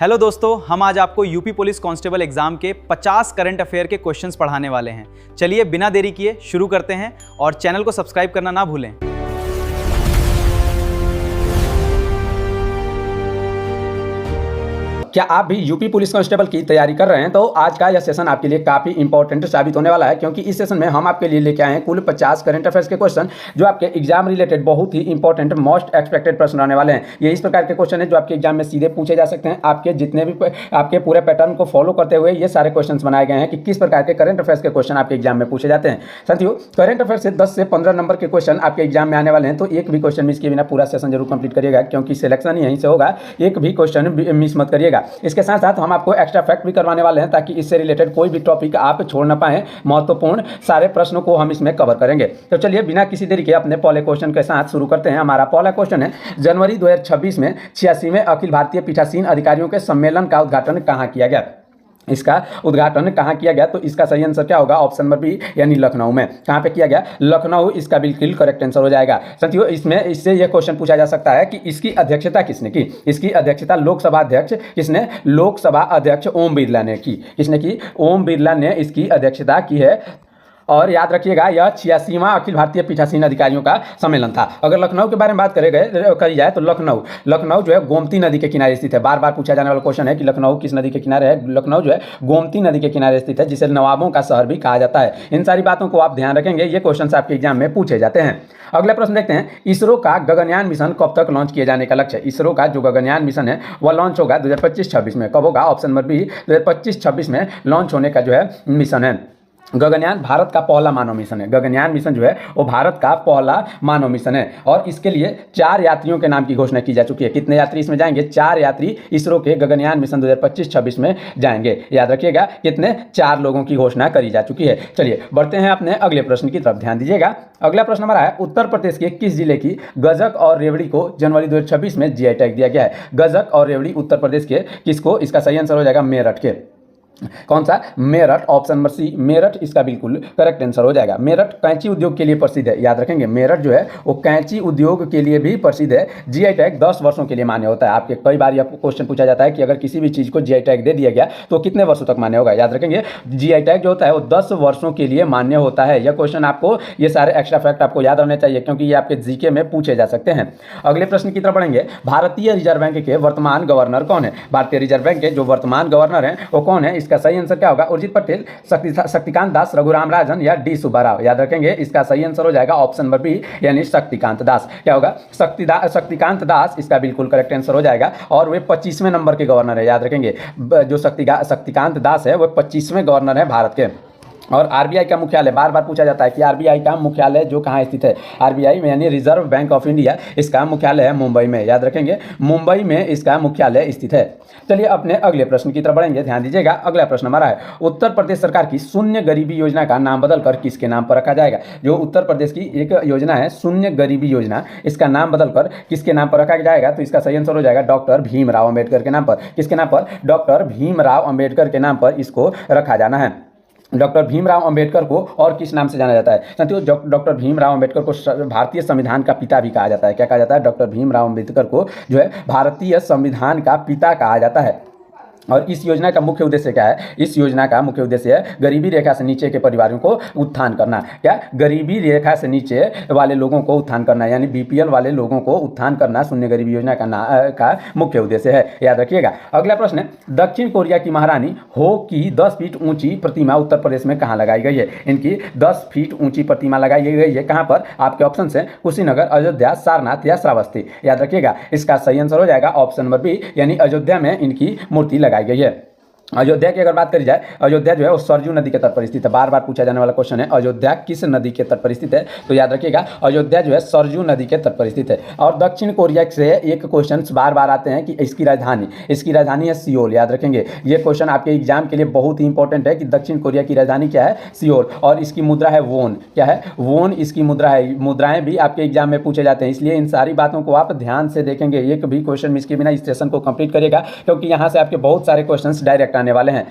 Hello दोस्तों, हम आज आपको यूपी पुलिस कांस्टेबल एग्जाम के 50 करंट अफेयर के क्वेश्चंस पढ़ाने वाले हैं। चलिए बिना देरी किए शुरू करते हैं और चैनल को सब्सक्राइब करना ना भूलें। क्या आप भी यूपी पुलिस कांस्टेबल की तैयारी कर रहे हैं तो आज का यह सेशन आपके लिए काफ़ी इंपॉर्टेंट साबित होने वाला है, क्योंकि इस सेशन में हम आपके लिए लेके आए हैं कुल 50 करंट अफेयर्स के क्वेश्चन जो आपके एग्जाम रिलेटेड बहुत ही इंपॉर्टेंट मोस्ट एक्सपेक्टेड प्रश्न आने वाले हैं। ये इस प्रकार के क्वेश्चन है जो आपके एग्जाम में सीधे पूछे जा सकते हैं। आपके जितने भी आपके पूरे पैटर्न को फॉलो करते हुए ये सारे क्वेश्चन बनाए गए हैं कि किस प्रकार के करंट अफेयर्स के क्वेश्चन आपके एग्जाम में पूछे जाते हैं। साथियों, करंट अफेयर से 10 से 15 नंबर के क्वेश्चन आपके एग्जाम में आने वाले हैं, तो एक भी क्वेश्चन मिस किए बिना पूरा सेशन जरूर कंप्लीट करिएगा, क्योंकि सिलेक्शन यहीं से होगा। एक भी क्वेश्चन मिस मत करिएगा। इसके साथ साथ हम आपको एक्स्ट्रा फैक्ट भी करवाने वाले हैं, ताकि इससे रिलेटेड कोई भी टॉपिक आप छोड़ ना पाएं। महत्वपूर्ण सारे प्रश्नों को हम इसमें कवर करेंगे। तो चलिए बिना किसी देरी के अपने पहले क्वेश्चन के साथ शुरू करते हैं। हमारा पहला क्वेश्चन है, जनवरी 2026 में 86वें अखिल भारतीय पीठासीन अधिकारियों के सम्मेलन का उद्घाटन कहाँ किया गया? इसका उद्घाटन कहाँ किया गया? तो इसका सही आंसर क्या होगा? ऑप्शन नंबर बी, यानी लखनऊ में। कहाँ पे किया गया? लखनऊ इसका बिल्कुल करेक्ट आंसर हो जाएगा। साथियों, इससे यह क्वेश्चन पूछा जा सकता है कि इसकी अध्यक्षता किसने की? इसकी अध्यक्षता लोकसभा अध्यक्ष किसने? लोकसभा अध्यक्ष ओम बिरला ने की। किसने की? ओम बिरला ने इसकी अध्यक्षता की है। और याद रखिएगा, यह 86वां अखिल भारतीय पीठासीन अधिकारियों का सम्मेलन था। अगर लखनऊ के बारे में बात करी जाए तो लखनऊ जो है गोमती नदी के किनारे स्थित है। बार बार पूछा जाने वाला क्वेश्चन है कि लखनऊ किस नदी के किनारे है। लखनऊ जो है गोमती नदी के किनारे स्थित है, जिसे नवाबों का शहर भी कहा जाता है। इन सारी बातों को आप ध्यान रखेंगे, ये क्वेश्चन आपके एग्जाम में पूछे जाते हैं। अगला प्रश्न देखते हैं, इसरो का गगनयान मिशन कब तक लॉन्च किए जाने का लक्ष्य है? इसरो का जो गगनयान मिशन है वह लॉन्च होगा 2025-26 में। कब होगा? ऑप्शन नंबर बी, 2025-26 में लॉन्च होने का जो है मिशन है। गगनयान भारत का पहला मानव मिशन है। गगनयान मिशन जो है वो भारत का पहला मानव मिशन है, और इसके लिए 4 यात्रियों के नाम की घोषणा की जा चुकी है। कितने यात्री इसमें जाएंगे? 4 यात्री इसरो के गगनयान मिशन 2025-26 में जाएंगे। याद रखिएगा, कितने? 4 लोगों की घोषणा करी जा चुकी है। चलिए बढ़ते हैं अपने अगले प्रश्न की तरफ, ध्यान दीजिएगा। अगला प्रश्न हमारा है, उत्तर प्रदेश के किस जिले की गजक और रेवड़ी को जनवरी 2026 में जीआई टैग दिया गया है? गजक और रेवड़ी उत्तर प्रदेश के किसको? इसका सही आंसर हो जाएगा मेरठ के। कौन सा? Meerut. Option number C, Meerut इसका बिल्कुल करेक्ट आंसर हो जाएगा। मेरठ कैंची उद्योग के लिए प्रसिद्ध है। याद रखेंगे, मेरठ जो है वो कैंची उद्योग के लिए भी प्रसिद्ध है। जीआई टैग 10 वर्षों के लिए मान्य होता है। आपके कई बार यह क्वेश्चन पूछा जाता है कि अगर किसी भी चीज़ को जीआई टैग दे दिया गया तो कितने वर्षों तक मान्य होगा? याद रखेंगे, जीआई टैग जो होता है वो 10 वर्षों के लिए मान्य होता है। यह क्वेश्चन आपको, ये सारे एक्स्ट्रा फैक्ट आपको याद रहने चाहिए, क्योंकि ये आपके जीके में पूछे जा सकते हैं। अगले प्रश्न की तरफ बढ़ेंगे। भारतीय रिजर्व बैंक के वर्तमान गवर्नर कौन है? भारतीय रिजर्व बैंक के जो वर्तमान गवर्नर हैं वो कौन है? इसका सही आंसर क्या होगा? उर्जित पटेल, शक्तिकांत दास, रघुराम राजन या डी सुब्बाराव? याद रखेंगे, इसका सही आंसर हो जाएगा ऑप्शन नंबर बी, यानी शक्तिकांत दास। क्या होगा? शक्तिकांत दास इसका बिल्कुल करेक्ट आंसर हो जाएगा, और वे 25वें नंबर के गवर्नर है। याद रखेंगे, जो शक्तिकांत दास है वो 25वें गवर्नर है भारत के। और आरबीआई का मुख्यालय, बार बार पूछा जाता है कि आरबीआई का मुख्यालय जो कहाँ स्थित है? आरबीआई में यानी रिजर्व बैंक ऑफ इंडिया, इसका मुख्यालय है मुंबई में। याद रखेंगे, मुंबई में इसका मुख्यालय स्थित है। चलिए अपने अगले प्रश्न की तरफ बढ़ेंगे, ध्यान दीजिएगा। अगला प्रश्न हमारा है, उत्तर प्रदेश सरकार की शून्य गरीबी योजना का नाम बदलकर किसके नाम पर रखा जाएगा? जो उत्तर प्रदेश की एक योजना है शून्य गरीबी योजना, इसका नाम बदलकर किसके नाम पर रखा जाएगा? तो इसका सही आंसर हो जाएगा डॉक्टर भीमराव अंबेडकर के नाम पर। किसके नाम पर? डॉक्टर भीमराव अंबेडकर के नाम पर इसको रखा जाना है। डॉक्टर भीमराव अंबेडकर को और किस नाम से जाना जाता है? साथियों, डॉक्टर भीमराव अंबेडकर को भारतीय संविधान का पिता भी कहा जाता है। क्या कहा जाता है? डॉक्टर भीमराव अंबेडकर को जो है भारतीय संविधान का पिता कहा जाता है। और इस योजना का मुख्य उद्देश्य क्या है? इस योजना का मुख्य उद्देश्य है गरीबी रेखा से नीचे के परिवारों को उत्थान करना। क्या? गरीबी रेखा से नीचे वाले लोगों को उत्थान करना, यानी बीपीएल वाले लोगों को उत्थान करना शून्य गरीबी योजना का मुख्य उद्देश्य है। याद रखिएगा। अगला प्रश्न है, दक्षिण कोरिया की महारानी हो की 10 फीट ऊंची प्रतिमा उत्तर प्रदेश में कहाँ लगाई गई है? इनकी 10 फीट ऊंची प्रतिमा लगाई गई है। कहाँ पर? आपके ऑप्शन है कुशीनगर, अयोध्या, सारनाथ या श्रावस्ती। याद रखिएगा, इसका सही आंसर हो जाएगा ऑप्शन नंबर बी, यानी अयोध्या में इनकी मूर्ति लगाई गई है। अयोध्या की अगर बात करी जाए, अयोध्या जो है वो सरजू नदी के तट पर स्थित है। बार बार पूछा जाने वाला क्वेश्चन है, अयोध्या किस नदी के तट पर स्थित है? तो याद रखिएगा, अयोध्या जो है सरजू नदी के तट पर स्थित है। और दक्षिण कोरिया से एक क्वेश्चन बार बार आते हैं कि इसकी राजधानी है सियोल। याद रखेंगे, ये क्वेश्चन आपके एग्जाम के लिए बहुत ही इंपॉर्टेंट है कि दक्षिण कोरिया की राजधानी क्या है? सियोल। और इसकी मुद्रा है वोन। क्या है? वोन इसकी मुद्रा है। मुद्राएं भी आपके एग्जाम में पूछे जाते हैं, इसलिए इन सारी बातों को आप ध्यान से देखेंगे। एक भी क्वेश्चन मिस के बिना इस सेशन को कंप्लीट करेगा, क्योंकि यहाँ से आपके बहुत सारे क्वेश्चन डायरेक्ट आने वाले हैं।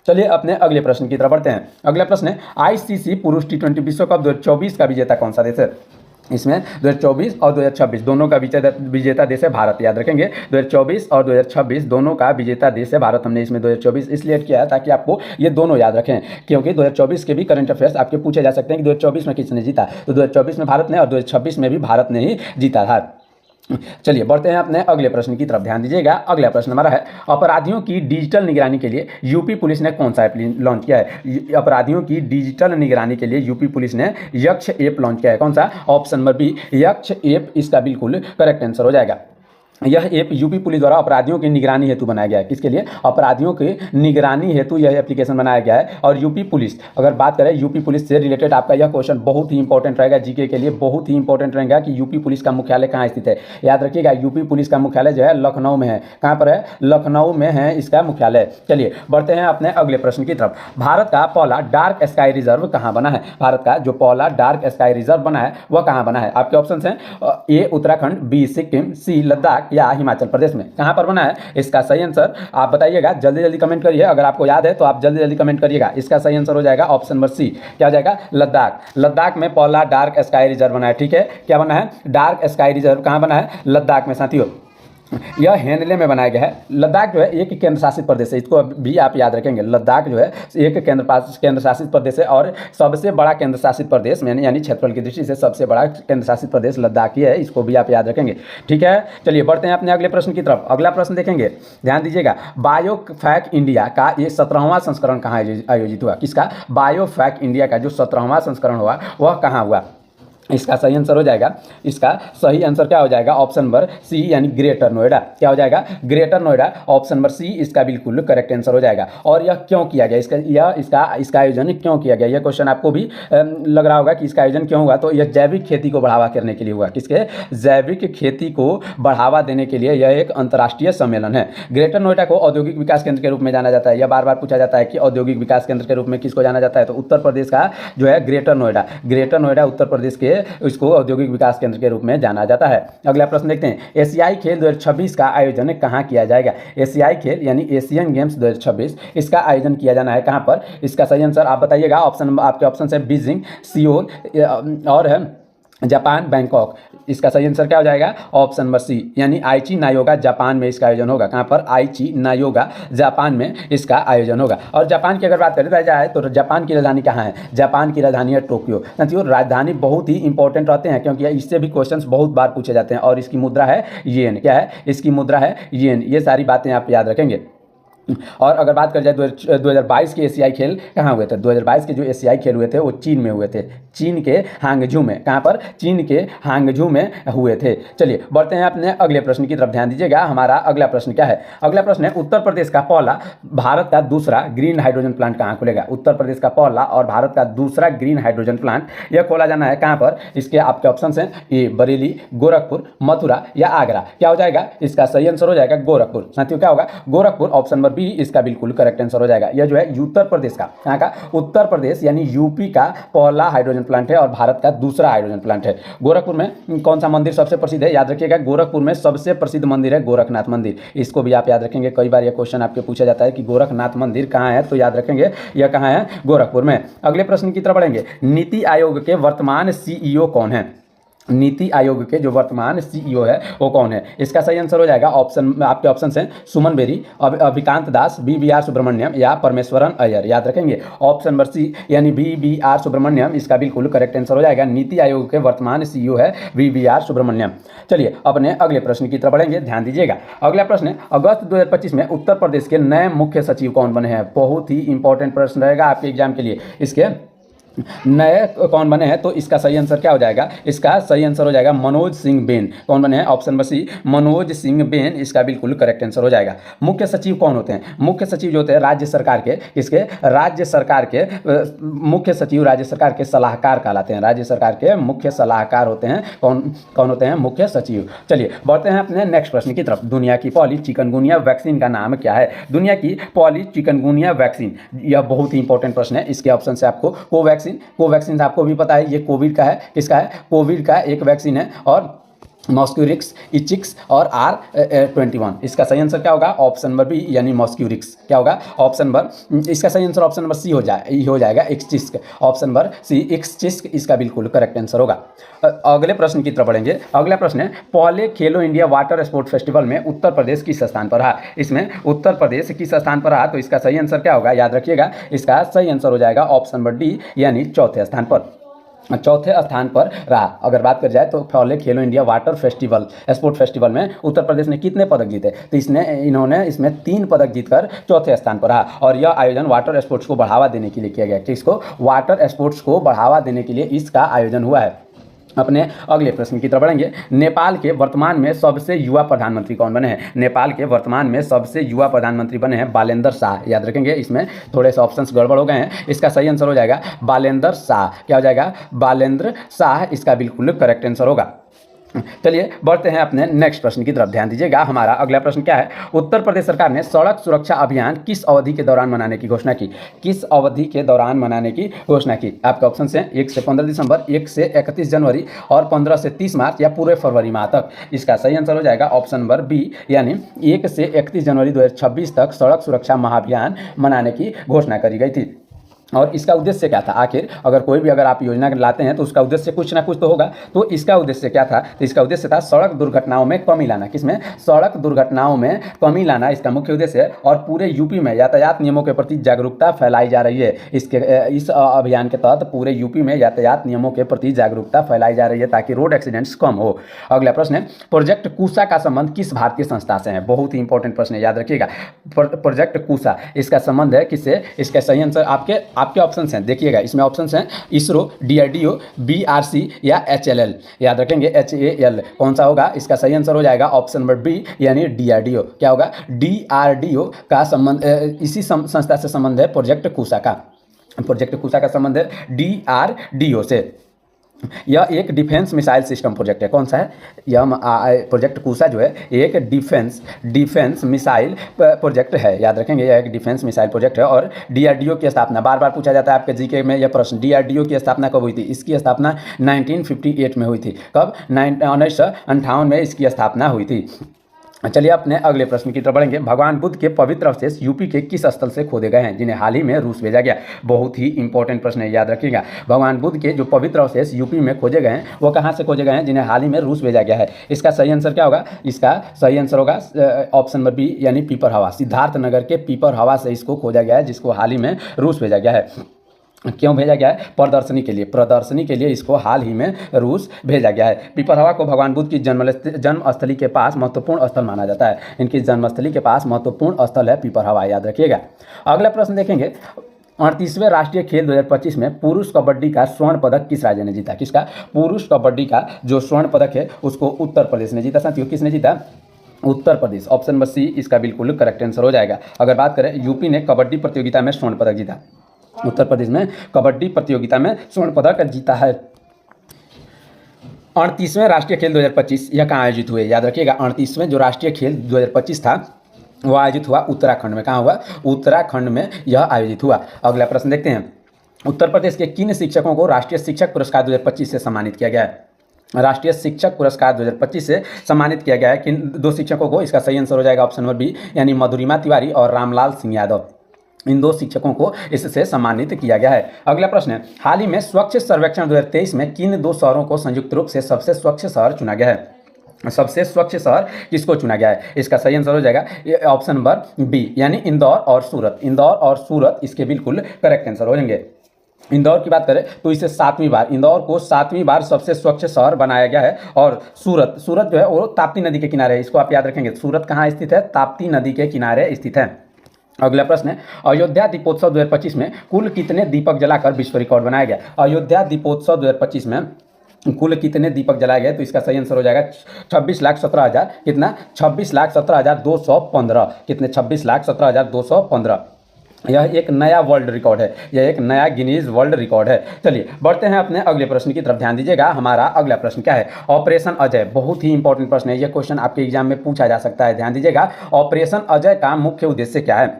चलिए अपने अगले प्रश्न की तरफ बढ़ते हैं। अगला प्रश्न है, आईसीसी पुरुष T20 विश्व कप 2024 का विजेता कौन सा देश है? इसमें 2024 और 2026 दोनों का विजेता देश है भारत, याद रखेंगे। 2024 और 2026 दोनों का विजेता देश है भारत। हमने इसमें 2024 इसलिए किया है ताकि आपको ये दोनों याद रखें, क्योंकि 2024 के भी करंट अफेयर्स आपके पूछे जा सकते हैं कि 2024 में किसने जीता। तो 2024 में भारत ने और 2026 में भी भारत ने ही जीता था। चलिए बढ़ते हैं अपने अगले प्रश्न की तरफ, ध्यान दीजिएगा। अगला प्रश्न हमारा है, अपराधियों की डिजिटल निगरानी के लिए यूपी पुलिस ने कौन सा ऐप लॉन्च किया है। अपराधियों की डिजिटल निगरानी के लिए यूपी पुलिस ने यक्ष ऐप लॉन्च किया है। कौन सा? ऑप्शन नंबर बी, यक्ष ऐप इसका बिल्कुल करेक्ट आंसर हो जाएगा। यह ऐप यूपी पुलिस द्वारा अपराधियों की निगरानी हेतु बनाया गया है। किसके लिए? अपराधियों की निगरानी हेतु यह एप्लीकेशन बनाया गया है। और यूपी पुलिस, अगर बात करें यूपी पुलिस से रिलेटेड, आपका यह क्वेश्चन बहुत ही इंपॉर्टेंट रहेगा, जीके के लिए बहुत ही इंपॉर्टेंट रहेगा कि यूपी पुलिस का मुख्यालय कहाँ स्थित है। याद रखिएगा, यूपी पुलिस का मुख्यालय जो है लखनऊ में है। कहाँ पर है? लखनऊ में है इसका मुख्यालय। चलिए बढ़ते हैं अपने अगले प्रश्न की तरफ। भारत का पहला डार्क स्काई रिजर्व कहाँ बना है? भारत का जो पहला डार्क स्काई रिजर्व बना है वह कहाँ बना है? आपके ऑप्शन हैं ए उत्तराखंड, बी सिक्किम, सी लद्दाख या हिमाचल प्रदेश में। कहां पर बना है? इसका सही आंसर आप बताइएगा, जल्दी जल्दी कमेंट करिए। अगर आपको याद है तो आप जल्दी जल्दी कमेंट करिएगा। इसका सही आंसर हो जाएगा ऑप्शन नंबर सी। क्या हो जाएगा? लद्दाख। लद्दाख में पहला डार्क स्काई रिजर्व बना है। ठीक है, क्या बना है? डार्क स्काई रिजर्व कहां बना है? लद्दाख में साथियों। यह हेनले में बनाया गया है। लद्दाख जो है एक केंद्र शासित प्रदेश है, इसको भी आप याद रखेंगे। लद्दाख जो है एक केंद्र शासित प्रदेश है और सबसे बड़ा केंद्र शासित प्रदेश यानी क्षेत्रफल की दृष्टि से सबसे बड़ा केंद्र शासित प्रदेश लद्दाख ही है, इसको भी आप याद रखेंगे। ठीक है, चलिए बढ़ते हैं अपने अगले प्रश्न की तरफ। अगला प्रश्न देखेंगे, ध्यान दीजिएगा। बायोफैक इंडिया का ये 17वां संस्करण कहाँ आयोजित हुआ? किसका? बायोफैक इंडिया का जो 17वां संस्करण हुआ वह कहाँ हुआ? इसका सही आंसर हो जाएगा, इसका सही आंसर क्या हो जाएगा? ऑप्शन नंबर सी यानी ग्रेटर नोएडा। क्या हो जाएगा? Greater Noida. Option number C इसका बिल्कुल करेक्ट आंसर हो जाएगा। और यह क्यों किया गया? इसका आयोजन क्यों किया गया? यह क्वेश्चन आपको भी लग रहा होगा कि इसका आयोजन क्यों हुआ। तो यह जैविक खेती को बढ़ावा करने के लिए हुआ। किसके? जैविक खेती को बढ़ावा देने के लिए यह एक अंतर्राष्ट्रीय सम्मेलन है। ग्रेटर नोएडा को औद्योगिक विकास केंद्र के रूप में जाना जाता है। यह बार बार पूछा जाता है कि औद्योगिक विकास केंद्र के रूप में किसको जाना जाता है? तो उत्तर प्रदेश का जो है ग्रेटर नोएडा उत्तर प्रदेश के इसको औद्योगिक विकास केंद्र के रूप में जाना जाता है। अगला प्रश्न देखते हैं, एशियाई खेल 2026 का आयोजन कहां किया जाएगा? एशियाई खेल यानी एशियन गेम्स 2026 इसका आयोजन किया जाना है कहां पर? इसका सही आंसर आप बताइएगा। ऑप्शन आपके ऑप्शन है बीजिंग, सियोल और है जापान, बैंकॉक। इसका सही आंसर क्या हो जाएगा? ऑप्शन नंबर सी यानी आईची नायोगा जापान में इसका आयोजन होगा। कहाँ पर? आईची नायोगा जापान में इसका आयोजन होगा। और जापान की अगर बात करें जाए तो जापान की राजधानी कहाँ है? जापान की राजधानी है टोक्यो। साथियों राजधानी बहुत ही इंपॉर्टेंट रहते हैं क्योंकि इससे भी क्वेश्चंस बहुत बार पूछे जाते हैं। और इसकी मुद्रा है येन। क्या है? इसकी मुद्रा है येन। ये सारी बातें आप याद रखेंगे। और अगर बात कर जाए 2022 के एशियाई खेल कहाँ हुए थे? 2022 के जो एशियाई खेल हुए थे वो चीन में हुए थे, चीन के हांगझू में। कहाँ पर? चीन के हांगझू में हुए थे। चलिए बढ़ते हैं अपने अगले प्रश्न की तरफ, ध्यान दीजिएगा। हमारा अगला प्रश्न क्या है? अगला प्रश्न है, उत्तर प्रदेश का पहला भारत का दूसरा ग्रीन हाइड्रोजन प्लांट कहाँ खुलेगा? उत्तर प्रदेश का पहला और भारत का दूसरा ग्रीन हाइड्रोजन प्लांट यह खोला जाना है कहाँ पर? इसके आपके ऑप्शन हैं ए बरेली, गोरखपुर, मथुरा या आगरा। क्या हो जाएगा? इसका सही आंसर हो जाएगा गोरखपुर। साथियों क्या होगा? गोरखपुर। ऑप्शन नंबर बी इसका बिल्कुल करेक्ट आंसर हो जाएगा। यह जो है उत्तर प्रदेश का, यहाँ का उत्तर प्रदेश यानी यूपी का पहला हाइड्रोजन प्लांट है और भारत का दूसरा हाइड्रोजन प्लांट है। गोरखपुर में कौन सा मंदिर सबसे प्रसिद्ध है? याद रखिएगा, गोरखपुर में सबसे प्रसिद्ध मंदिर है गोरखनाथ मंदिर। इसको भी आप याद रखेंगे, कई बार यह क्वेश्चन आपके पूछा जाता है कि गोरखनाथ मंदिर कहाँ है, तो याद रखेंगे यह कहाँ है? गोरखपुर में। अगले प्रश्न की तरफ बढ़ेंगे, नीति आयोग के वर्तमान सीईओ कौन है? नीति आयोग के जो वर्तमान सीईओ है वो कौन है? इसका सही आंसर हो जाएगा ऑप्शन, आपके ऑप्शन हैं सुमन बेरी, अभिकांत दास, BVR सुब्रमण्यम या परमेश्वरन अय्यर। याद रखेंगे ऑप्शन नंबर सी यानी BVR सुब्रमण्यम इसका बिल्कुल करेक्ट आंसर हो जाएगा। नीति आयोग के वर्तमान सीईओ है BVR सुब्रमण्यम। चलिए अपने अगले प्रश्न की तरफ बढ़ेंगे, ध्यान दीजिएगा। अगला प्रश्न है, अगस्त 2025 में उत्तर प्रदेश के नए मुख्य सचिव कौन बने हैं? बहुत ही इंपॉर्टेंट प्रश्न रहेगा आपके एग्जाम के लिए। इसके नए कौन बने हैं? तो इसका सही आंसर क्या हो जाएगा? इसका सही आंसर हो जाएगा मनोज सिंह बेन। कौन बने हैं? Option number C Manoj Singh Ben इसका बिल्कुल करेक्ट आंसर हो जाएगा। मुख्य सचिव कौन होते हैं? मुख्य सचिव जो होते हैं राज्य सरकार के, किसके? राज्य सरकार के मुख्य सचिव राज्य सरकार के सलाहकार कहलाते हैं। राज्य सरकार के मुख्य सलाहकार होते हैं। कौन होते हैं? मुख्य सचिव। चलिए बढ़ते हैं अपने नेक्स्ट प्रश्न की तरफ। दुनिया की पहली चिकनगुनिया वैक्सीन का नाम क्या है? दुनिया की पहली चिकनगुनिया वैक्सीन, यह बहुत ही इंपॉर्टेंट प्रश्न है। इसके ऑप्शन से आपको कोवैक्सीन आपको भी पता है, ये कोविड का है। किसका है? कोविड का एक वैक्सीन है। और मॉस्क्यूरिक्स, इचिक्स और R21। इसका सही आंसर क्या होगा? ऑप्शन नंबर बी यानी मॉस्क्यूरिक्स। क्या होगा? ऑप्शन नंबर, इसका सही आंसर ऑप्शन नंबर सी हो जाएगा इक्सचिस्क। ऑप्शन नंबर सी इक्सचिस्क इसका बिल्कुल करेक्ट आंसर होगा। अगले प्रश्न की तरफ बढ़ेंगे। अगला प्रश्न है, पहले खेलो इंडिया वाटर स्पोर्ट फेस्टिवल में उत्तर प्रदेश किस स्थान पर रहा? इसमें उत्तर प्रदेश किस स्थान पर रहा? तो इसका सही आंसर क्या होगा? याद रखिएगा, इसका सही आंसर हो जाएगा ऑप्शन नंबर डी यानी चौथे स्थान पर। चौथे स्थान पर रहा। अगर बात कर जाए तो पहले खेलो India water festival sport festival में उत्तर प्रदेश ने कितने पदक जीते? तो इन्होंने इसमें 3 पदक जीतकर चौथे स्थान पर रहा। और यह आयोजन वाटर स्पोर्ट्स को बढ़ावा देने के लिए किया गया। किसको? वाटर स्पोर्ट्स को बढ़ावा देने के लिए इसका आयोजन हुआ है। अपने अगले प्रश्न की तरफ बढ़ेंगे। नेपाल के वर्तमान में सबसे युवा प्रधानमंत्री कौन बने हैं? नेपाल के वर्तमान में सबसे युवा प्रधानमंत्री बने हैं बालेंद्र शाह। याद रखेंगे, इसमें थोड़े से ऑप्शंस गड़बड़ हो गए हैं। इसका सही आंसर हो जाएगा बालेंद्र शाह। क्या हो जाएगा? बालेंद्र शाह इसका बिल्कुल करेक्ट आंसर होगा। चलिए बढ़ते हैं अपने नेक्स्ट प्रश्न की तरफ। ध्यान दीजिएगा, हमारा अगला प्रश्न क्या है? उत्तर प्रदेश सरकार ने सड़क सुरक्षा अभियान किस अवधि के दौरान मनाने की घोषणा की? किस अवधि के दौरान मनाने की घोषणा की? आपके ऑप्शन हैं 1 से 15 दिसंबर, 1 से 31 जनवरी और 15 से 30 मार्च या पूरे फरवरी माह तक। इसका सही आंसर हो जाएगा ऑप्शन नंबर बी यानी 1 से 31 जनवरी 2026 तक सड़क सुरक्षा महाअभियान मनाने की घोषणा करी गई थी। और इसका उद्देश्य क्या था? आखिर अगर आप योजना लाते हैं तो उसका उद्देश्य कुछ ना कुछ तो होगा। तो इसका उद्देश्य क्या था? तो इसका उद्देश्य था सड़क दुर्घटनाओं में कमी लाना। किसमें? सड़क दुर्घटनाओं में कमी लाना इसका मुख्य उद्देश्य है। और पूरे यूपी में यातायात नियमों के प्रति जागरूकता फैलाई जा रही है। इस अभियान के तहत पूरे यूपी में यातायात नियमों के प्रति जागरूकता फैलाई जा रही है ताकि रोड एक्सीडेंट्स कम हो। अगला प्रश्न है, प्रोजेक्ट कुशा का संबंध किस भारतीय संस्था से है? बहुत ही इंपॉर्टेंट प्रश्न है, याद रखिएगा। प्रोजेक्ट कुशा इसका संबंध है किससे? इसका सही आंसर आपके ऑप्शंस हैं, देखिएगा इसमें ऑप्शंस हैं इसरो, DRDO, BRC या HAL। याद रखेंगे HAL कौन सा होगा? इसका सही आंसर हो जाएगा ऑप्शन नंबर बी यानी DRDO। क्या होगा? DRDO का संबंध इसी संस्था से संबंध है प्रोजेक्ट कुशा का। प्रोजेक्ट कुशा का संबंध है DRDO से। यह एक डिफेंस मिसाइल सिस्टम प्रोजेक्ट है। कौन सा है? यह प्रोजेक्ट कुशा जो है एक डिफेंस मिसाइल प्रोजेक्ट है। याद रखेंगे, यह एक डिफेंस मिसाइल प्रोजेक्ट है। और DRDO की स्थापना बार बार पूछा जाता है आपके जीके में यह प्रश्न। DRDO की स्थापना कब हुई थी? इसकी स्थापना 1958 में हुई थी। कब? 1958 में इसकी स्थापना हुई थी। चलिए अपने अगले प्रश्न की तरफ बढ़ेंगे। भगवान बुद्ध के पवित्र अवशेष यूपी के किस स्थल से खोदे गए हैं जिन्हें हाल ही में रूस भेजा गया? बहुत ही इंपॉर्टेंट प्रश्न है, याद रखिएगा। भगवान बुद्ध के जो पवित्र अवशेष यूपी में खोजे गए हैं वो कहाँ से खोजे गए हैं जिन्हें हाल ही में रूस भेजा गया है? इसका सही आंसर क्या होगा? इसका सही आंसर होगा ऑप्शन नंबर बी यानी पीपर हवा। सिद्धार्थ नगर के पीपर हवा से इसको खोजा गया है, जिसको हाल ही में रूस भेजा गया है। क्यों भेजा गया है? प्रदर्शनी के लिए इसको हाल ही में रूस भेजा गया है। पीपर हवा को भगवान बुद्ध की जन्मस्थली के पास महत्वपूर्ण स्थल माना जाता है। इनकी जन्मस्थली के पास महत्वपूर्ण स्थल है पीपर हवा, याद रखिएगा। अगला प्रश्न देखेंगे। 38वें राष्ट्रीय खेल 2025 में पुरुष कबड्डी का स्वर्ण पदक किस राज्य ने जीता? किसका? पुरुष कबड्डी का जो स्वर्ण पदक है उसको उत्तर प्रदेश ने जीता। साथियों, किसने जीता? Uttar Pradesh. Option number C इसका बिल्कुल करेक्ट आंसर हो जाएगा। अगर बात करें यूपी ने कबड्डी प्रतियोगिता में स्वर्ण पदक जीता, उत्तर प्रदेश में कबड्डी प्रतियोगिता में स्वर्ण पदक जीता है। 38वें राष्ट्रीय खेल 2025 यह कहाँ आयोजित हुए? याद रखिएगा, 38वें जो राष्ट्रीय खेल 2025 था वो आयोजित हुआ उत्तराखंड में। कहाँ हुआ? उत्तराखंड में यह आयोजित हुआ। अगला प्रश्न देखते हैं। उत्तर प्रदेश के किन शिक्षकों को राष्ट्रीय शिक्षक पुरस्कार 2025 से सम्मानित किया गया है? राष्ट्रीय शिक्षक पुरस्कार 2025 से सम्मानित किया गया है किन 2 शिक्षकों को? इसका सही आंसर हो जाएगा ऑप्शन नंबर बी यानी मधुरिमा तिवारी और रामलाल सिंह यादव। इन 2 शिक्षकों को इससे सम्मानित किया गया है। अगला प्रश्न है, हाल ही में स्वच्छ सर्वेक्षण 2023 में किन 2 शहरों को संयुक्त रूप से सबसे स्वच्छ शहर चुना गया है? सबसे स्वच्छ शहर किसको चुना गया है? इसका सही आंसर हो जाएगा ऑप्शन नंबर बी यानी इंदौर और सूरत। इंदौर और सूरत इसके बिल्कुल करेक्ट आंसर हो जाएंगे। इंदौर की बात करें तो इसे 7वीं बार, इंदौर को 7वीं बार सबसे स्वच्छ शहर बनाया गया है। और सूरत जो है वो ताप्ती नदी के किनारे है। इसको आप याद रखेंगे, सूरत कहाँ स्थित है? ताप्ती नदी के किनारे स्थित है। अगला प्रश्न है, अयोध्या दीपोत्सव 2025 में कुल कितने दीपक जलाकर विश्व रिकॉर्ड बनाया गया? अयोध्या दीपोत्सव 2025 में कुल कितने दीपक जलाए गए? तो इसका सही आंसर हो जाएगा 26,17,000। कितना? 26,17,215। कितने? 26,17,215। यह एक नया वर्ल्ड रिकॉर्ड है, यह एक नया गिनीज वर्ल्ड रिकॉर्ड है। चलिए बढ़ते हैं अपने अगले प्रश्न की तरफ। ध्यान दीजिएगा, हमारा अगला प्रश्न क्या है? ऑपरेशन अजय। बहुत ही इंपॉर्टेंट प्रश्न है, यह क्वेश्चन आपके एग्जाम में पूछा जा सकता है। ध्यान दीजिएगा, ऑपरेशन अजय का मुख्य उद्देश्य क्या है?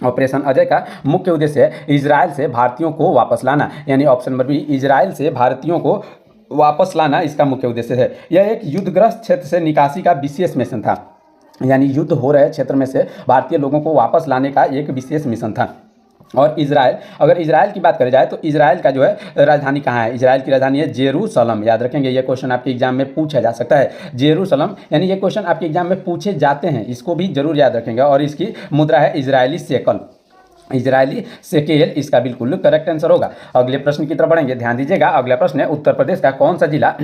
ऑपरेशन अजय का मुख्य उद्देश्य है इजराइल से भारतीयों को वापस लाना, यानी ऑप्शन नंबर बी इजराइल से भारतीयों को वापस लाना इसका मुख्य उद्देश्य है। यह एक युद्धग्रस्त क्षेत्र से निकासी का विशेष मिशन था, यानी युद्ध हो रहे क्षेत्र में से भारतीय लोगों को वापस लाने का एक विशेष मिशन था। और इजराइल, अगर इजराइल की बात करी जाए तो इजराइल का जो है राजधानी कहाँ है? इजराइल की राजधानी है जेरूसलम। याद रखेंगे, ये क्वेश्चन आपके एग्जाम में पूछा जा सकता है। जेरूसलम, यानी ये क्वेश्चन आपके एग्जाम में पूछे जाते हैं, इसको भी जरूर याद रखेंगे। और इसकी मुद्रा है इजरायली शेकल, इजरायली शेकेल इसका बिल्कुल करेक्ट आंसर होगा। अगले प्रश्न की तरफ बढ़ेंगे, ध्यान दीजिएगा। अगला प्रश्न है उत्तर प्रदेश का कौन सा जिला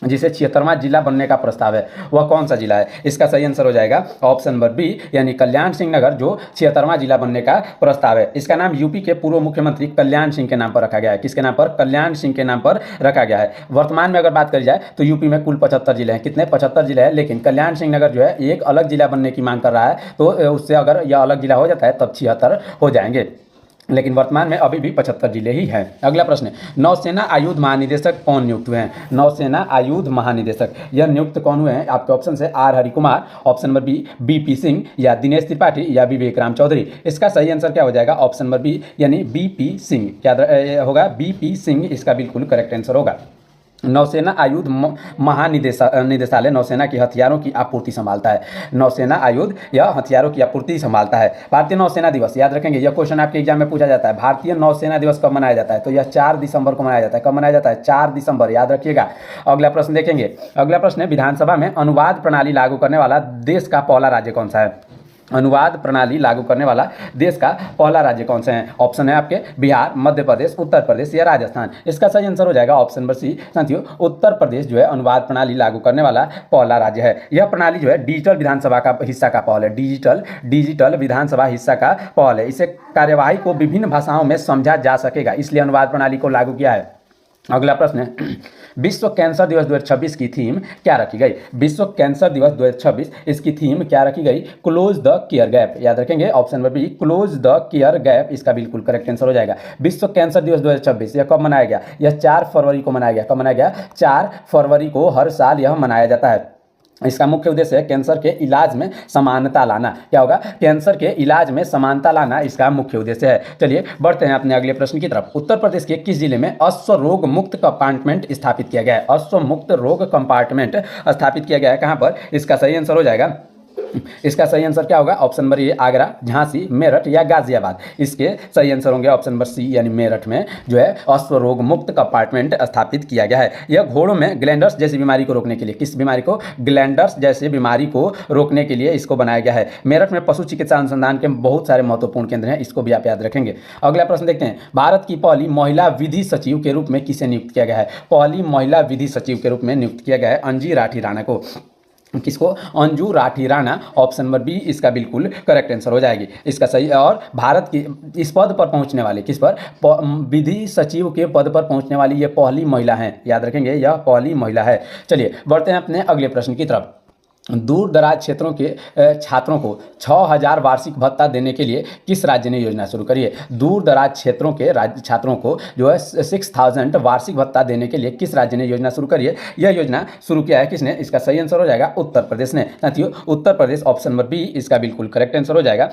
जिसे 76वां जिला बनने का प्रस्ताव है, वह कौन सा जिला है? इसका सही आंसर हो जाएगा ऑप्शन नंबर बी, यानी कल्याण सिंह नगर, जो 76वां जिला बनने का प्रस्ताव है। इसका नाम यूपी के पूर्व मुख्यमंत्री कल्याण सिंह के नाम पर रखा गया है। किसके नाम पर? कल्याण सिंह के नाम पर रखा गया है। वर्तमान में अगर बात करी जाए तो यूपी में कुल 75 जिले हैं। कितने? 75 जिले हैं, लेकिन कल्याण सिंह नगर जो है एक अलग जिला बनने की मांग कर रहा है, तो उससे अगर यह अलग जिला हो जाता है तब 76 हो जाएंगे, लेकिन वर्तमान में अभी भी 75 जिले ही हैं। अगला प्रश्न, नौसेना आयुध महानिदेशक कौन नियुक्त हुए हैं? नौसेना आयुध महानिदेशक यह नियुक्त कौन हुए हैं? आपके ऑप्शन है R Harikumar, option number B BP Singh, या दिनेश त्रिपाठी, या विवेक राम चौधरी। इसका सही आंसर क्या हो जाएगा? ऑप्शन नंबर बी, यानी बीपी सिंह। क्या होगा? बीपी सिंह इसका बिल्कुल करेक्ट आंसर होगा। नौसेना आयुध महानिदेशालय नौसेना की हथियारों की आपूर्ति संभालता है। नौसेना आयुध या हथियारों की आपूर्ति संभालता है। भारतीय नौसेना दिवस, याद रखेंगे, यह क्वेश्चन आपके एग्जाम में पूछा जाता है। भारतीय नौसेना दिवस कब मनाया जाता है? तो यह 4 दिसंबर को मनाया जाता है। कब मनाया जाता है? 4 दिसंबर, याद रखिएगा। अगला प्रश्न देखेंगे। अगला प्रश्न है, विधानसभा में अनुवाद प्रणाली लागू करने वाला देश का पहला राज्य कौन सा है? अनुवाद प्रणाली लागू करने वाला देश का पहला राज्य कौन से हैं? ऑप्शन है आपके बिहार, मध्य प्रदेश, उत्तर प्रदेश या राजस्थान। इसका सही आंसर हो जाएगा ऑप्शन नंबर सी। साथियों, उत्तर प्रदेश जो है अनुवाद प्रणाली लागू करने वाला पहला राज्य है। यह प्रणाली जो है डिजिटल विधानसभा का हिस्सा का पहल है। डिजिटल विधानसभा हिस्सा का पहल है। इसे कार्यवाही को विभिन्न भाषाओं में समझा जा सकेगा, इसलिए अनुवाद प्रणाली को लागू किया है। अगला प्रश्न है, विश्व कैंसर दिवस 2026 की थीम क्या रखी गई? विश्व कैंसर दिवस 2026 इसकी थीम क्या रखी गई? Close the care gap. याद रखेंगे option number B, close the care gap इसका बिल्कुल करेक्ट आंसर हो जाएगा। विश्व कैंसर दिवस 2026 यह कब मनाया गया? यह 4 फरवरी को मनाया गया। कब मनाया गया? 4 फरवरी को हर साल यह मनाया जाता है। इसका मुख्य उद्देश्य है कैंसर के इलाज में समानता लाना। क्या होगा? कैंसर के इलाज में समानता लाना इसका मुख्य उद्देश्य है। चलिए बढ़ते हैं अपने अगले प्रश्न की तरफ। उत्तर प्रदेश के किस जिले में अश्व रोग मुक्त कंपार्टमेंट स्थापित किया गया है? अश्व मुक्त रोग कंपार्टमेंट स्थापित किया गया है कहां पर? इसका सही आंसर हो जाएगा, इसका सही आंसर क्या होगा? Option number A Agra, Jhansi, Meerut या गाजियाबाद। इसके सही आंसर होंगे ऑप्शन नंबर सी, यानी मेरठ में जो है अश्व रोग मुक्त कंपार्टमेंट स्थापित किया गया है। यह घोड़ों में ग्लैंडर्स जैसी बीमारी को रोकने के लिए, किस बीमारी को? ग्लैंडर्स जैसी बीमारी को रोकने के लिए इसको बनाया गया है। मेरठ में पशु चिकित्सा अनुसंधान के बहुत सारे महत्वपूर्ण केंद्र हैं, इसको भी आप याद रखेंगे। अगला प्रश्न देखते हैं, भारत की पहली महिला विधि सचिव के रूप में किसे नियुक्त किया गया है? पहली महिला विधि सचिव के रूप में नियुक्त किया गया है अंजी राठी राणा को। किसको? Anju Rathi Rana. Option number B इसका बिल्कुल करेक्ट आंसर हो जाएगी। इसका सही, और भारत की इस पद पर पहुंचने वाले, किस पर? विधि सचिव के पद पर पहुंचने वाली ये पहली महिला हैं। याद रखेंगे, यह पहली महिला है। चलिए बढ़ते हैं अपने अगले प्रश्न की तरफ। दूर दराज क्षेत्रों के छात्रों को 6000 वार्षिक भत्ता देने के लिए किस राज्य ने योजना शुरू करी है? दूर दराज क्षेत्रों के छात्रों को जो है 6000 वार्षिक भत्ता देने के लिए किस राज्य ने योजना शुरू करी है? यह योजना शुरू किया है किसने? इसका सही आंसर हो जाएगा उत्तर प्रदेश ने। साथियों, Uttar Pradesh option number B इसका बिल्कुल करेक्ट आंसर हो जाएगा।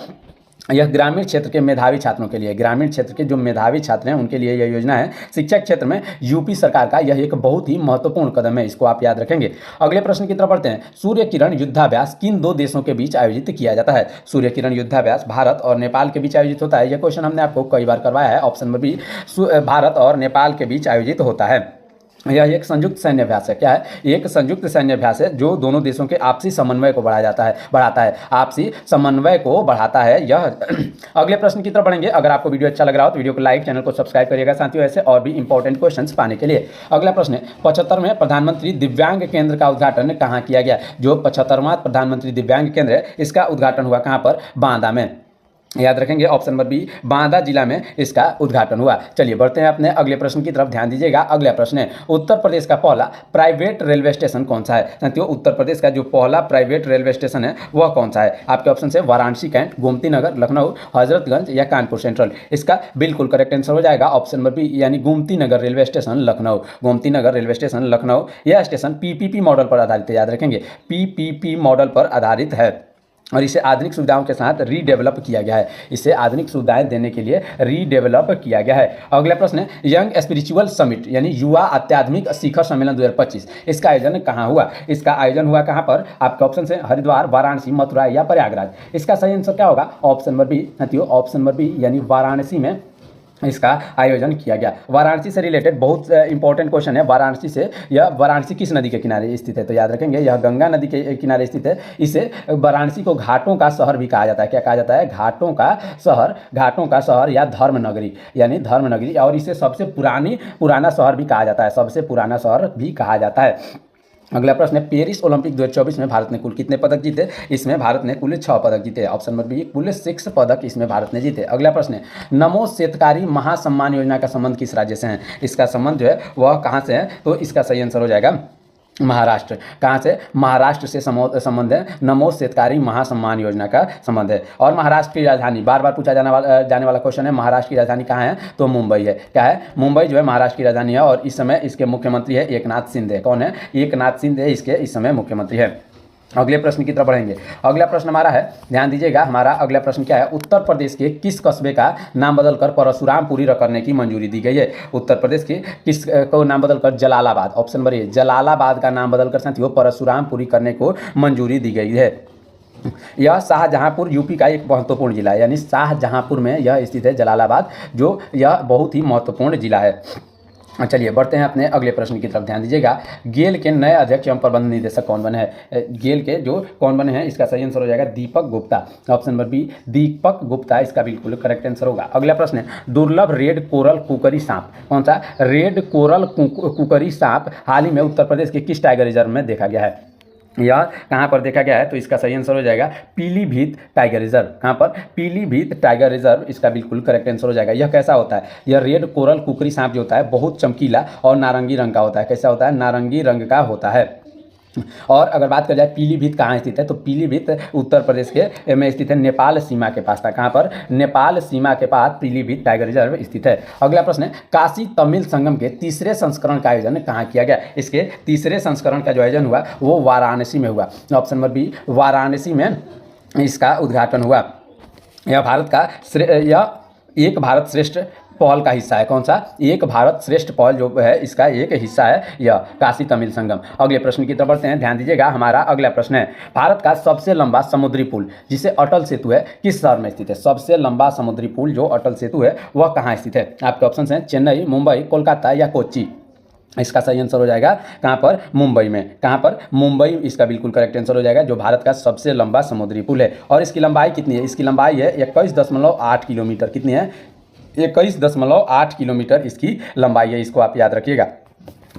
यह ग्रामीण क्षेत्र के मेधावी छात्रों के लिए, ग्रामीण क्षेत्र के जो मेधावी छात्र हैं उनके लिए यह योजना है। शिक्षा क्षेत्र में यूपी सरकार का यह एक बहुत ही महत्वपूर्ण कदम है, इसको आप याद रखेंगे। अगले प्रश्न की तरफ बढ़ते हैं। सूर्य किरण युद्धाभ्यास किन 2 देशों के बीच आयोजित किया जाता है? सूर्य किरण युद्धाभ्यास भारत और नेपाल के बीच आयोजित होता है। यह क्वेश्चन हमने आपको कई बार करवाया है। ऑप्शन नंबर बी, भारत और नेपाल के बीच आयोजित होता है। यह एक संयुक्त सैन्य अभ्यास है। क्या है? एक संयुक्त सैन्य अभ्यास है जो दोनों देशों के आपसी समन्वय को बढ़ाता है, आपसी समन्वय को बढ़ाता है यह। अगले प्रश्न की तरफ बढ़ेंगे। अगर आपको वीडियो अच्छा लग रहा हो तो वीडियो को लाइक, चैनल को सब्सक्राइब करिएगा साथियों, ऐसे और भी इंपॉर्टेंट क्वेश्चंस पाने के लिए। अगला प्रश्न है, 75वें प्रधानमंत्री दिव्यांग केंद्र का उद्घाटन कहाँ किया गया? जो 75वां प्रधानमंत्री दिव्यांग केंद्र है इसका उद्घाटन हुआ कहाँ पर? बांदा में। याद रखेंगे ऑप्शन नंबर बी, बांदा जिला में इसका उद्घाटन हुआ। चलिए बढ़ते हैं अपने अगले प्रश्न की तरफ, ध्यान दीजिएगा। अगला प्रश्न है, उत्तर प्रदेश का पहला प्राइवेट रेलवे स्टेशन कौन सा है? साथियों, उत्तर प्रदेश का जो पहला प्राइवेट रेलवे स्टेशन है वह कौन सा है? आपके ऑप्शन है वाराणसी कैंट, गोमती नगर, लखनऊ, हजरतगंज या कानपुर सेंट्रल। इसका बिल्कुल करेक्ट आंसर हो जाएगा ऑप्शन नंबर बी, यानी Gomti Nagar railway station Lucknow. Gomti Nagar railway station Lucknow. यह स्टेशन पीपीपी मॉडल पर आधारित है। याद रखेंगे, पीपीपी मॉडल पर आधारित है। और इसे आधुनिक सुविधाओं के साथ रीडेवलप किया गया है। इसे आधुनिक सुविधाएं देने के लिए रीडेवलप किया गया है। अगला प्रश्न है यंग स्पिरिचुअल समिट यानी युवा आध्यात्मिक शिखर सम्मेलन 2025, इसका आयोजन कहाँ हुआ? इसका आयोजन हुआ कहाँ पर? आपके ऑप्शन है हरिद्वार, वाराणसी, मथुरा या प्रयागराज। इसका सही आंसर क्या होगा? ऑप्शन नंबर बी साथियों, ऑप्शन नंबर बी यानी वाराणसी में इसका आयोजन किया गया। वाराणसी से रिलेटेड बहुत इंपॉर्टेंट क्वेश्चन है। वाराणसी से, यह वाराणसी किस नदी के किनारे स्थित है? तो याद रखेंगे यह गंगा नदी के किनारे स्थित है। इसे वाराणसी को घाटों का शहर भी कहा जाता है। क्या कहा जाता है? घाटों का शहर या धर्म नगरी यानी धर्म नगरी। और इसे सबसे पुराना शहर भी कहा जाता है, सबसे पुराना शहर भी कहा जाता है। अगला प्रश्न है पेरिस ओलंपिक 2024 में भारत ने कुल कितने पदक जीते? इसमें भारत ने कुल 6 पदक जीते। ऑप्शन नंबर बी कुल 6 पदक इसमें भारत ने जीते। अगला प्रश्न है नमो शेतकारी महासम्मान योजना का संबंध किस राज्य से है? इसका संबंध जो है वह कहाँ से है? तो इसका सही आंसर हो जाएगा महाराष्ट्र। कहाँ से? महाराष्ट्र से संबंध है। नमो शेतकारी महासम्मान योजना का संबंध है। और महाराष्ट्र की राजधानी बार बार पूछा जाने वाला क्वेश्चन है, महाराष्ट्र की राजधानी कहाँ है? तो मुंबई है। क्या है? मुंबई जो है महाराष्ट्र की राजधानी है। और इस समय इसके मुख्यमंत्री है एकनाथ शिंदे। कौन है? एकनाथ शिंदे इसके इस समय मुख्यमंत्री है। अगले प्रश्न की तरफ बढ़ेंगे। अगला प्रश्न हमारा है, ध्यान दीजिएगा, हमारा अगला प्रश्न क्या है? उत्तर प्रदेश के किस कस्बे का नाम बदलकर परशुरामपुरी करने की मंजूरी दी गई है? उत्तर प्रदेश के किस को नाम बदलकर Jalalabad, option number A Jalalabad का नाम बदलकर साथियों परशुरामपुरी करने को मंजूरी दी गई है। यह शाहजहांपुर यूपी का एक महत्वपूर्ण जिला है, यानी शाहजहांपुर में यह स्थित है जलालाबाद, जो यह बहुत ही महत्वपूर्ण जिला है। चलिए बढ़ते हैं अपने अगले प्रश्न की तरफ। ध्यान दीजिएगा, गेल के नए अध्यक्ष एवं प्रबंध निदेशक कौन बने हैं? गेल के जो कौन बने हैं, इसका सही आंसर हो जाएगा Deepak Gupta. Option number B Deepak Gupta इसका बिल्कुल करेक्ट आंसर होगा। अगला प्रश्न है दुर्लभ रेड कोरल कुकरी सांप, कौन सा? रेड कोरल कुकरी सांप हाल ही में उत्तर प्रदेश के किस टाइगर रिजर्व में देखा गया है? यह कहाँ पर देखा गया है? तो इसका सही आंसर हो जाएगा पीलीभीत टाइगर रिजर्व। कहाँ पर? पीलीभीत टाइगर रिजर्व इसका बिल्कुल करेक्ट आंसर हो जाएगा। यह कैसा होता है? यह रेड कोरल कुकरी सांप जो होता है बहुत चमकीला और नारंगी रंग का होता है। कैसा होता है? नारंगी रंग का होता है। और अगर बात कर जाए पीलीभीत कहाँ स्थित है, तो पीलीभीत उत्तर प्रदेश के में स्थित है, नेपाल सीमा के पास था। कहाँ पर? नेपाल सीमा के पास पीलीभीत टाइगर रिजर्व स्थित है। अगला प्रश्न है काशी तमिल संगम के तीसरे संस्करण का आयोजन कहाँ किया गया? इसके तीसरे संस्करण का जो आयोजन हुआ वो वाराणसी में हुआ। ऑप्शन नंबर बी वाराणसी में इसका उद्घाटन हुआ। यह भारत का एक भारत श्रेष्ठ पहल का हिस्सा है। कौन सा? एक भारत श्रेष्ठ पहल जो है इसका एक हिस्सा है यह काशी तमिल संगम। अगले प्रश्न की तरफ बढ़ते हैं। ध्यान दीजिएगा, हमारा अगला प्रश्न है भारत का सबसे लंबा समुद्री पुल जिसे अटल सेतु है किस शहर में स्थित है? सबसे लंबा समुद्री पुल जो अटल सेतु है वह कहाँ स्थित है? आपके ऑप्शन हैं चेन्नई, मुंबई, कोलकाता या कोच्चि। इसका सही आंसर हो जाएगा कहाँ पर? मुंबई में। कहाँ पर? मुंबई इसका बिल्कुल करेक्ट आंसर हो जाएगा, जो भारत का सबसे लंबा समुद्री पुल है। और इसकी लंबाई कितनी है? इसकी लंबाई है 21.8 किलोमीटर। कितनी है? 21.8 किलोमीटर इसकी लंबाई है। इसको आप याद रखिएगा।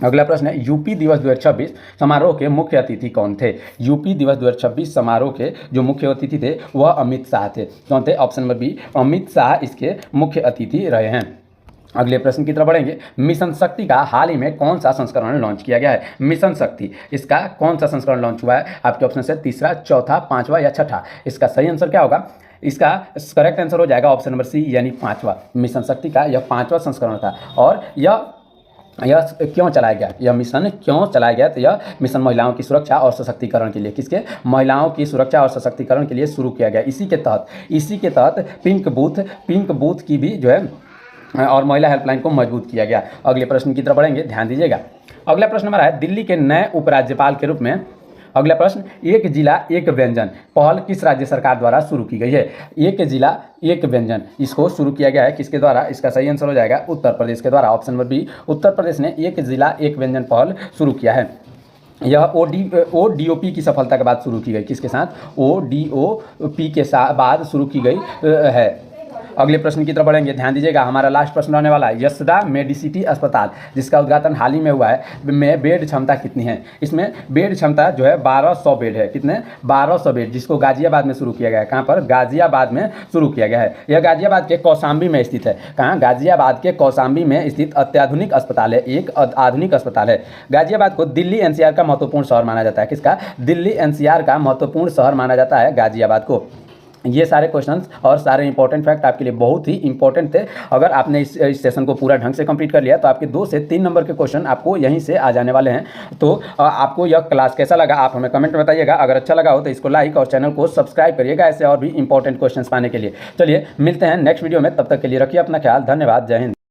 अगला प्रश्न है यूपी दिवस 2026 समारोह के मुख्य अतिथि कौन थे? यूपी दिवस 2026 समारोह के जो मुख्य अतिथि थे वह अमित शाह थे। कौन थे? Option number B Amit Shah इसके मुख्य अतिथि रहे हैं। अगले प्रश्न की तरफ बढ़ेंगे। मिशन शक्ति का हाल ही में कौन सा संस्करण लॉन्च किया गया है? मिशन शक्ति इसका कौन सा संस्करण लॉन्च हुआ है? आपके ऑप्शन है तीसरा, चौथा, पांचवा या छठा। इसका सही आंसर क्या होगा? इसका करेक्ट आंसर हो जाएगा ऑप्शन नंबर सी यानी 5वां। मिशन शक्ति का यह 5वां संस्करण था। और यह क्यों चलाया गया? यह मिशन क्यों चलाया गया? तो यह मिशन महिलाओं की सुरक्षा और सशक्तिकरण के लिए, किसके? महिलाओं की सुरक्षा और सशक्तिकरण के लिए शुरू किया गया। इसी के तहत पिंक बूथ की भी जो है और महिला हेल्पलाइन को मजबूत किया गया। अगले प्रश्न की तरफ बढ़ेंगे, ध्यान दीजिएगा। अगला प्रश्न हमारा है दिल्ली के नए उपराज्यपाल के रूप में, अगला प्रश्न, एक जिला एक व्यंजन पहल किस राज्य सरकार द्वारा शुरू की गई है? एक जिला एक व्यंजन इसको शुरू किया गया है किसके द्वारा? इसका सही आंसर हो जाएगा उत्तर प्रदेश के द्वारा। Option number B Uttar Pradesh ने एक जिला एक व्यंजन पहल शुरू किया है। यह ODOP की सफलता के बाद शुरू की गई। किसके साथ? ODOP के बाद शुरू की गई है। अगले प्रश्न की तरफ बढ़ेंगे, ध्यान दीजिएगा। हमारा लास्ट प्रश्न रहने वाला है यशदा मेडिसिटी अस्पताल जिसका उद्घाटन हाल ही में हुआ है में बेड क्षमता कितनी है? इसमें बेड क्षमता जो है 1200 बेड है। कितने? 1200 बेड, जिसको गाजियाबाद में शुरू किया गया है। कहाँ पर? गाजियाबाद में शुरू किया गया है। यह गाजियाबाद के कौशाम्बी में स्थित है। कहाँ? गाजियाबाद के कौशाम्बी में स्थित अत्याधुनिक अस्पताल है, एक आधुनिक अस्पताल है। गाजियाबाद को दिल्ली NCR का महत्वपूर्ण शहर माना जाता है। किसका? दिल्ली NCR का महत्वपूर्ण शहर माना जाता है गाजियाबाद को। ये सारे क्वेश्चंस और सारे इंपॉर्टेंट फैक्ट आपके लिए बहुत ही इंपॉर्टेंट थे। अगर आपने इस सेशन को पूरा ढंग से कंप्लीट कर लिया तो आपके 2 से 3 नंबर के क्वेश्चन आपको यहीं से आ जाने वाले हैं। तो आपको यह क्लास कैसा लगा आप हमें कमेंट में बताइएगा। अगर अच्छा लगा हो तो इसको लाइक और चैनल को सब्सक्राइब करिएगा ऐसे और भी इंपॉर्टेंट क्वेश्चन पाने के लिए। चलिए मिलते हैं नेक्स्ट वीडियो में, तब तक के लिए रखिए अपना ख्याल। धन्यवाद। जय हिंद।